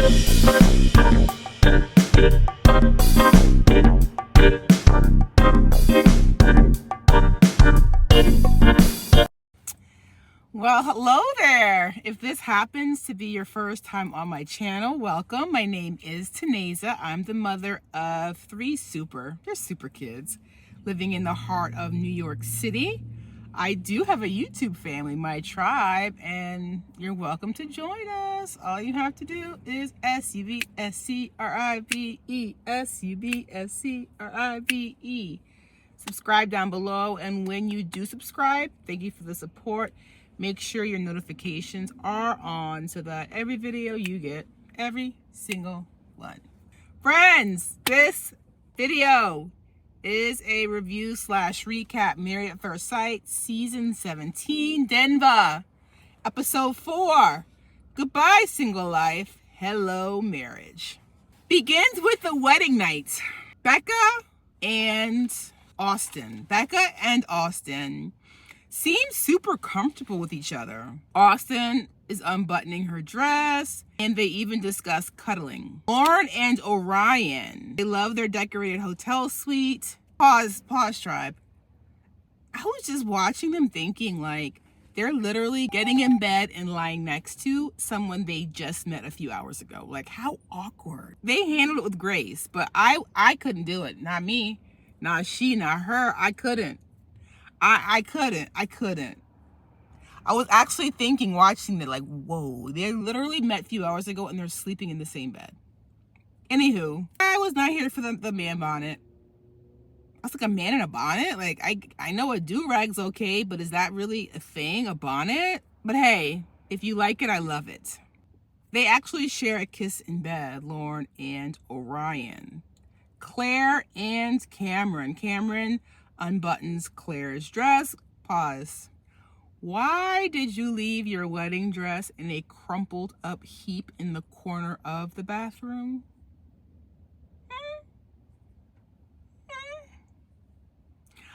Well, hello there. If this happens to be your first time on my channel, welcome. My name is Teneza. I'm the mother of they're super kids living in the heart of New York City. I do have a YouTube family, my tribe, and you're welcome to join us. All you have to do is SUBSCRIBE, SUBSCRIBE. Subscribe down below, and when you do subscribe, thank you for the support. Make sure your notifications are on so that every video you get, every single one. Friends, this video is a review / recap Married at First Sight, Season 17, Denver, Episode 4, Goodbye Single Life, Hello Marriage. Begins with the wedding night. Becca and Austin seem super comfortable with each other. Austin is unbuttoning her dress, and they even discuss cuddling. Lauren and Orion, they love their decorated hotel suite. Pause, tribe. I was just watching them thinking, like, they're literally getting in bed and lying next to someone they just met a few hours ago. Like, how awkward. They handled it with grace, but I couldn't do it. Not me, not she, not her. I couldn't. I couldn't. I was actually thinking, watching it, like, whoa, they literally met a few hours ago and they're sleeping in the same bed. Anywho, I was not here for the man bonnet. I was like, a man in a bonnet? Like, I know a do-rag's okay, but is that really a thing, a bonnet? But hey, if you like it, I love it. They actually share a kiss in bed, Lauren and Orion. Claire and Cameron. Cameron unbuttons Claire's dress. Pause. Why did you leave your wedding dress in a crumpled up heap in the corner of the bathroom?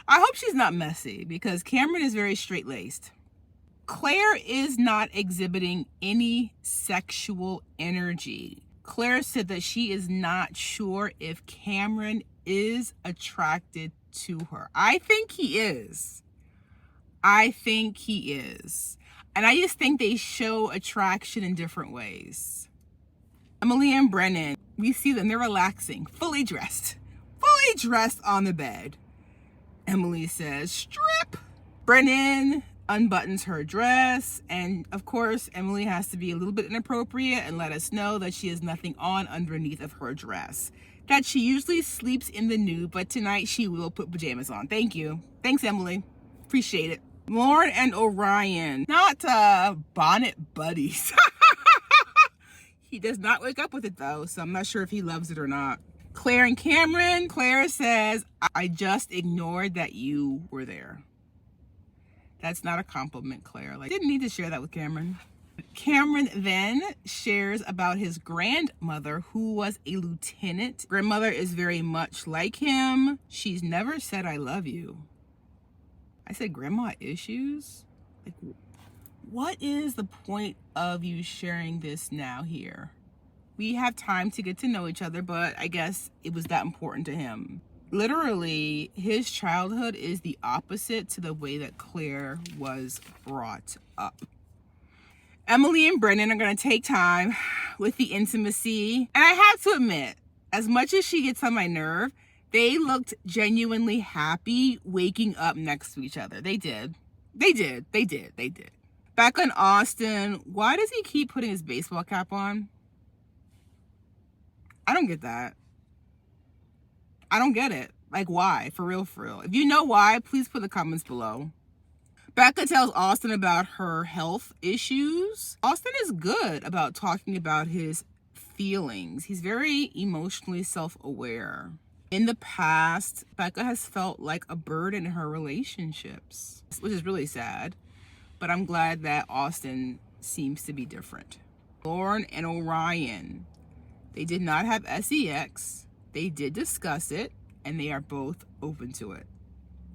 I hope she's not messy, because Cameron is very straight-laced. Claire is not exhibiting any sexual energy. Claire said that she is not sure if Cameron is attracted to her. I think he is. And I just think they show attraction in different ways. Emily and Brennan, we see them, they're relaxing, fully dressed on the bed. Emily says, strip. Brennan unbuttons her dress, and of course, Emily has to be a little bit inappropriate and let us know that she has nothing on underneath of her dress. That she usually sleeps in the nude, but tonight she will put pajamas on. Thank you. Thanks, Emily. Appreciate it. Lauren and Orion, not bonnet buddies. He does not wake up with it though, so I'm not sure if he loves it or not. Claire and Cameron. Claire says, I just ignored that you were there. That's not a compliment, Claire. Like, didn't need to share that with Cameron. Cameron then shares about his grandmother, who was a lieutenant. Grandmother is very much like him. She's never said, I love you. I said, grandma issues? Like, what is the point of you sharing this now here? We have time to get to know each other, but I guess it was that important to him. Literally, his childhood is the opposite to the way that Claire was brought up. Emily and Brennan are going to take time with the intimacy. And I have to admit, as much as she gets on my nerve, they looked genuinely happy waking up next to each other. They did. Back on Austin, why does he keep putting his baseball cap on? I don't get that. I don't get it. Like, why? For real. If you know why, please put in the comments below. Becca tells Austin about her health issues. Austin is good about talking about his feelings. He's very emotionally self-aware. In the past, Becca has felt like a burden in her relationships, which is really sad. But I'm glad that Austin seems to be different. Lauren and Orion, they did not have sex. They did discuss it, and they are both open to it.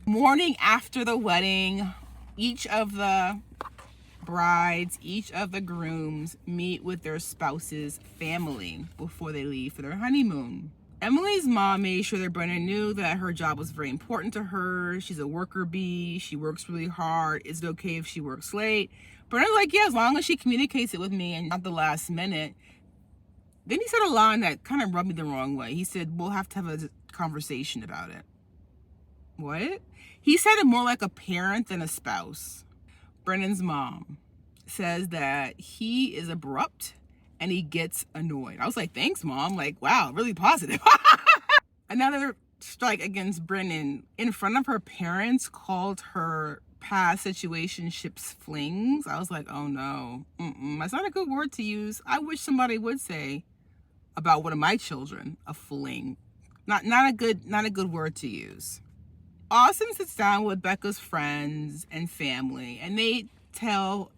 Morning after the wedding, each of the brides, each of the grooms meet with their spouse's family before they leave for their honeymoon. Emily's mom made sure that Brennan knew that her job was very important to her. She's a worker bee. She works really hard. Is it okay if she works late? Brennan's like, yeah, as long as she communicates it with me and not the last minute. Then he said a line that kind of rubbed me the wrong way. He said, we'll have to have a conversation about it. What? He said it more like a parent than a spouse. Brennan's mom says that he is abrupt and he gets annoyed. I was like, thanks, Mom. Like, wow, really positive. Another strike against Brennan. In front of her parents, called her past situationships flings. I was like, oh no. That's not a good word to use. I wish somebody would say about one of my children, a fling. Not a good word to use. Austin sits down with Becca's friends and family, and they tell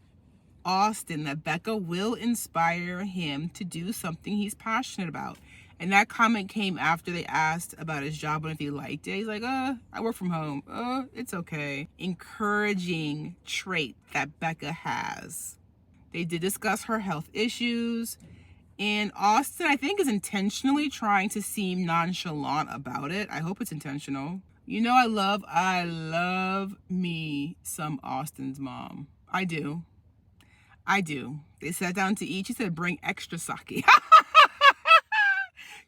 Austin that Becca will inspire him to do something he's passionate about. And that comment came after they asked about his job and if he liked it. He's like, I work from home. It's okay. Encouraging trait that Becca has. They did discuss her health issues. And Austin, I think, is intentionally trying to seem nonchalant about it. I hope it's intentional. You know, I love me some Austin's mom. I do. They sat down to eat. She said, bring extra sake.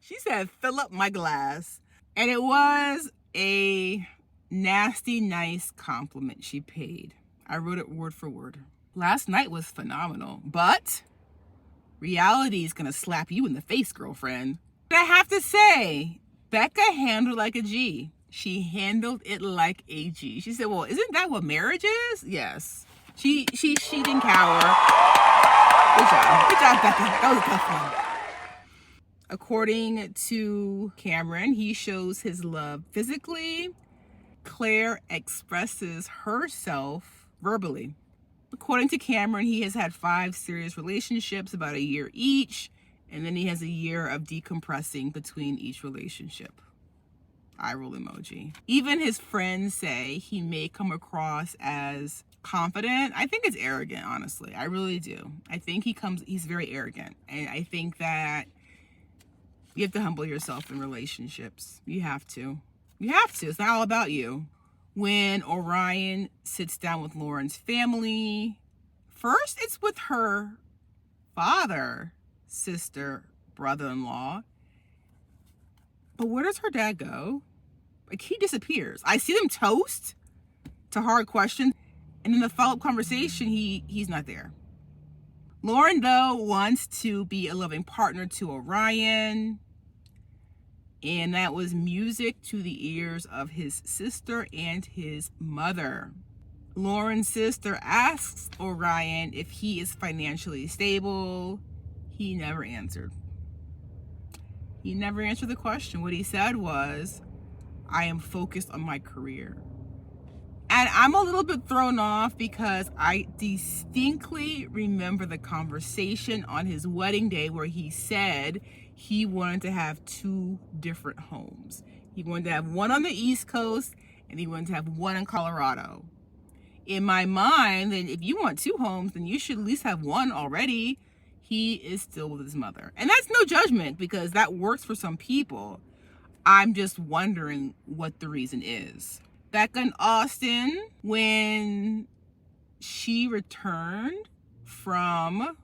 She said, fill up my glass. And it was a nasty, nice compliment she paid. I wrote it word for word. Last night was phenomenal, but reality is going to slap you in the face, girlfriend. But I have to say, Becca handled like a G. She handled it like a G. She said, well, isn't that what marriage is? Yes. She didn't cower. Good job, Becca. That was a tough one. According to Cameron, he shows his love physically. Claire expresses herself verbally. According to Cameron, he has had 5 serious relationships, about a year each, and then he has a year of decompressing between each relationship. Eye roll emoji. Even his friends say he may come across as confident. I think it's arrogant, honestly. I really do. I think he's very arrogant. And I think that you have to humble yourself in relationships. You have to. It's not all about you. When Orion sits down with Lauren's family, first it's with her father, sister, brother-in-law. But where does her dad go? Like, he disappears. I see them toast to hard questions, and in the follow-up conversation, he's not there. Lauren, though, wants to be a loving partner to Orion, and that was music to the ears of his sister and his mother. Lauren's sister asks Orion if he is financially stable. He never answered. He never answered the question. What he said was, I am focused on my career. And I'm a little bit thrown off because I distinctly remember the conversation on his wedding day where he said he wanted to have 2 different homes. He wanted to have one on the East Coast and he wanted to have one in Colorado. In my mind, then if you want 2 homes, then you should at least have one already. He is still with his mother. And that's no judgment because that works for some people. I'm just wondering what the reason is. Becca and Austin, when she returned from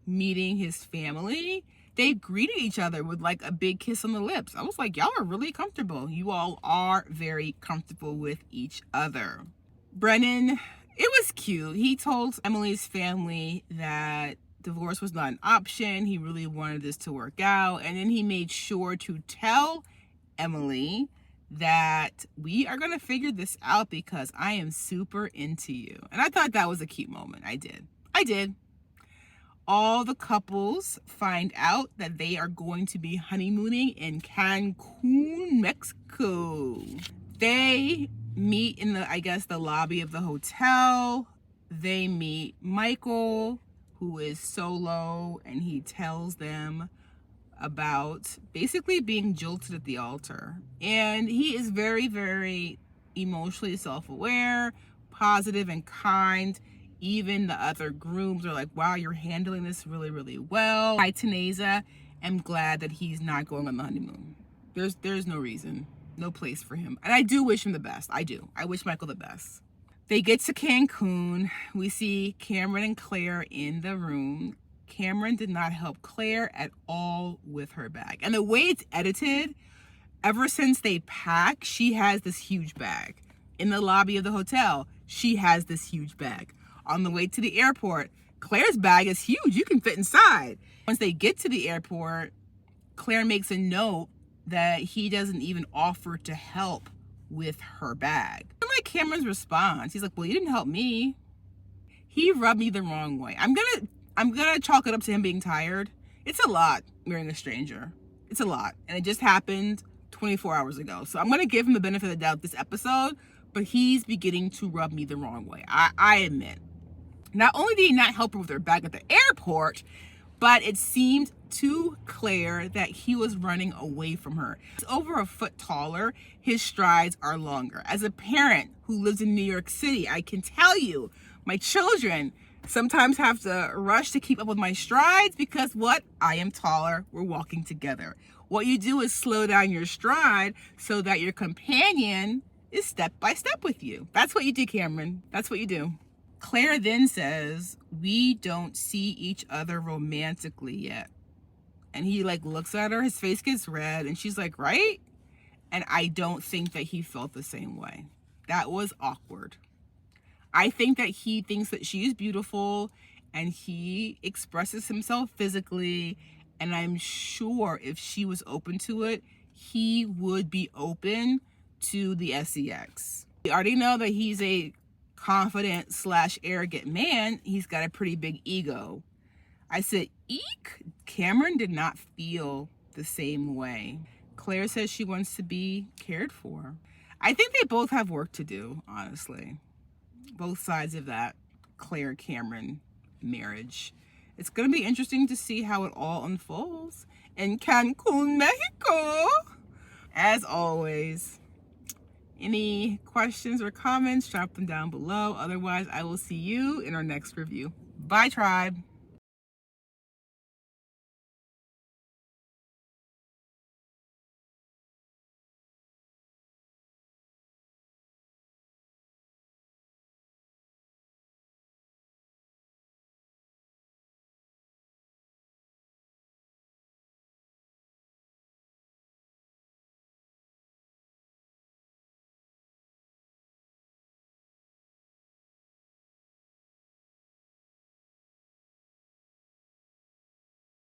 meeting his family, they greeted each other with like a big kiss on the lips. I was like, y'all are really comfortable. You all are very comfortable with each other. Brennan, it was cute. He told Emily's family that divorce was not an option. He really wanted this to work out. And then he made sure to tell Emily that we are going to figure this out because I am super into you. And I thought that was a cute moment. I did. All the couples find out that they are going to be honeymooning in Cancun, Mexico. They meet in the lobby of the hotel. They meet Michael, who is solo, and he tells them about basically being jilted at the altar. And he is very, very emotionally self-aware, positive and kind. Even the other grooms are like, wow, you're handling this really, really well. I, Teneza, am glad that he's not going on the honeymoon. There's no reason, no place for him. And I do wish him the best. I do. I wish Michael the best. They get to Cancun. We see Cameron and Claire in the room. Cameron did not help Claire at all with her bag. And the way it's edited, ever since they pack, she has this huge bag. In the lobby of the hotel, she has this huge bag. On the way to the airport, Claire's bag is huge. You can fit inside. Once they get to the airport, Claire makes a note that he doesn't even offer to help with her bag. I like Cameron's response. He's like, well, you didn't help me. He rubbed me the wrong way. I'm gonna chalk it up to him being tired. It's a lot marrying a stranger. It's a lot. And it just happened 24 hours ago. So I'm gonna give him the benefit of the doubt this episode, but he's beginning to rub me the wrong way. I admit. Not only did he not help her with her bag at the airport, but it seemed to Claire that he was running away from her. He's over a foot taller. His strides are longer. As a parent who lives in New York City, I can tell you, my children sometimes have to rush to keep up with my strides because what? I am taller. We're walking together. What you do is slow down your stride so that your companion is step by step with you. That's what you do, Cameron. That's what you do. Claire then says, we don't see each other romantically yet. And he like looks at her, his face gets red, and she's like, right? And I don't think that he felt the same way. That was awkward. I think that he thinks that she is beautiful and he expresses himself physically. And I'm sure if she was open to it, he would be open to the sex. We already know that he's a confident / arrogant man. He's got a pretty big ego. I said, eek. Cameron did not feel the same way. Claire says she wants to be cared for. I think they both have work to do, honestly. Both sides of that Claire-Cameron marriage. It's going to be interesting to see how it all unfolds in Cancun, Mexico. As always, any questions or comments, drop them down below. Otherwise, I will see you in our next review. Bye, tribe.